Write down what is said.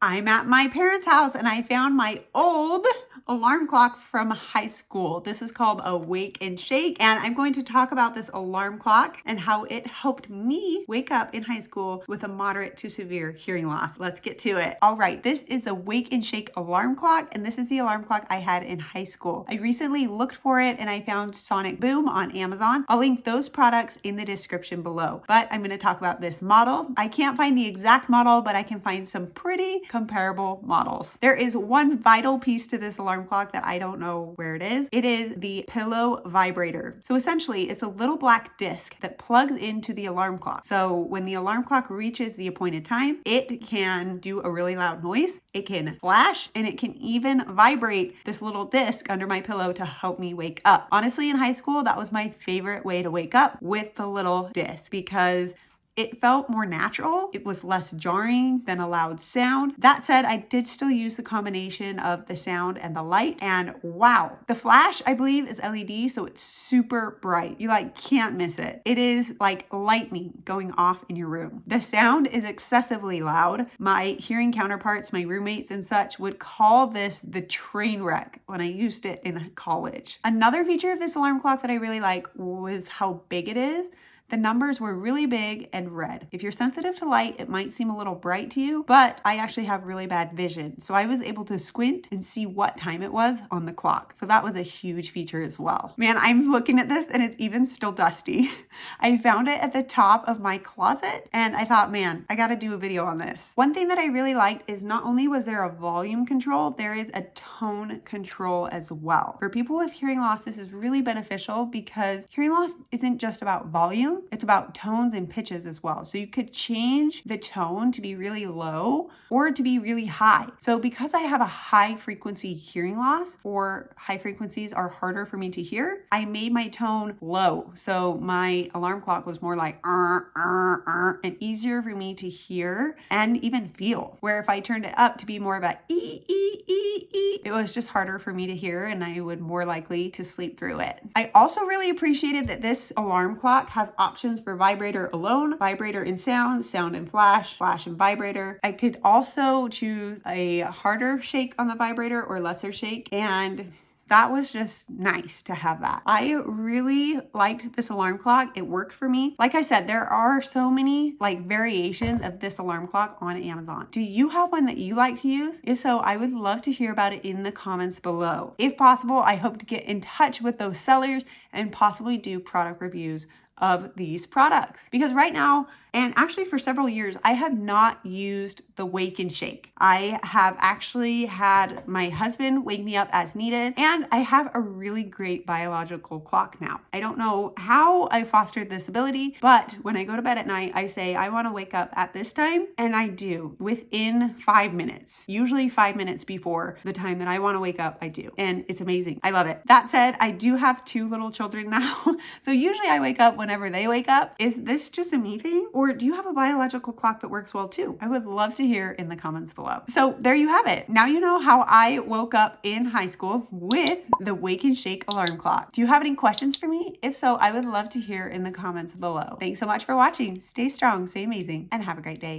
I'm at my parents' house and I found my old alarm clock from high school. This is called a Wake and Shake, and I'm going to talk about this alarm clock and how it helped me wake up in high school with a moderate to severe hearing loss. Let's get to it. All right, this is the Wake and Shake alarm clock, and this is the alarm clock I had in high school. I recently looked for it and I found Sonic Boom on Amazon. I'll link those products in the description below, but I'm going to talk about this model. I can't find the exact model, but I can find some pretty comparable models. There is one vital piece to this alarm clock that I don't know where it is. It is the pillow vibrator. So essentially it's a little black disc that plugs into the alarm clock. So when the alarm clock reaches the appointed time, it can do a really loud noise, it can flash, and it can even vibrate this little disc under my pillow to help me wake up. Honestly, in high school, that was my favorite way to wake up, with the little disc, because it felt more natural. It was less jarring than a loud sound. That said, I did still use the combination of the sound and the light, and wow. The flash, I believe, is LED, so it's super bright. You can't miss it. It is like lightning going off in your room. The sound is excessively loud. My hearing counterparts, my roommates and such, would call this the train wreck when I used it in college. Another feature of this alarm clock that I really like was how big it is. The numbers were really big and red. If you're sensitive to light, it might seem a little bright to you, but I actually have really bad vision. So I was able to squint and see what time it was on the clock. So that was a huge feature as well. Man, I'm looking at this and it's even still dusty. I found it at the top of my closet and I thought, man, I gotta do a video on this. One thing that I really liked is not only was there a volume control, there is a tone control as well. For people with hearing loss, this is really beneficial because hearing loss isn't just about volume. It's about tones and pitches as well. So you could change the tone to be really low or to be really high. So because I have a high frequency hearing loss, or high frequencies are harder for me to hear, I made my tone low. So my alarm clock was more like and easier for me to hear and even feel. Where if I turned it up to be more of a it was just harder for me to hear and I would more likely to sleep through it. I also really appreciated that this alarm clock has options for vibrator alone, vibrator and sound, sound and flash, flash and vibrator. I could also choose a harder shake on the vibrator or lesser shake, and that was just nice to have that. I really liked this alarm clock. It worked for me. Like I said, there are so many variations of this alarm clock on Amazon. Do you have one that you like to use? If so, I would love to hear about it in the comments below. If possible, I hope to get in touch with those sellers and possibly do product reviews of these products, because right now, and actually for several years, I have not used the Wake and Shake. I have actually had my husband wake me up as needed, and I have a really great biological clock now. I don't know how I fostered this ability, but when I go to bed at night, I say I want to wake up at this time, and I do within 5 minutes, usually 5 minutes before the time that I want to wake up, I do. And it's amazing. I love it. That said, I do have 2 little children now. So usually I wake up whenever they wake up. Is this just a me thing? Or do you have a biological clock that works well too? I would love to hear in the comments below. So there you have it. Now you know how I woke up in high school with the Wake and Shake alarm clock. Do you have any questions for me? If so, I would love to hear in the comments below. Thanks so much for watching. Stay strong, stay amazing, and have a great day.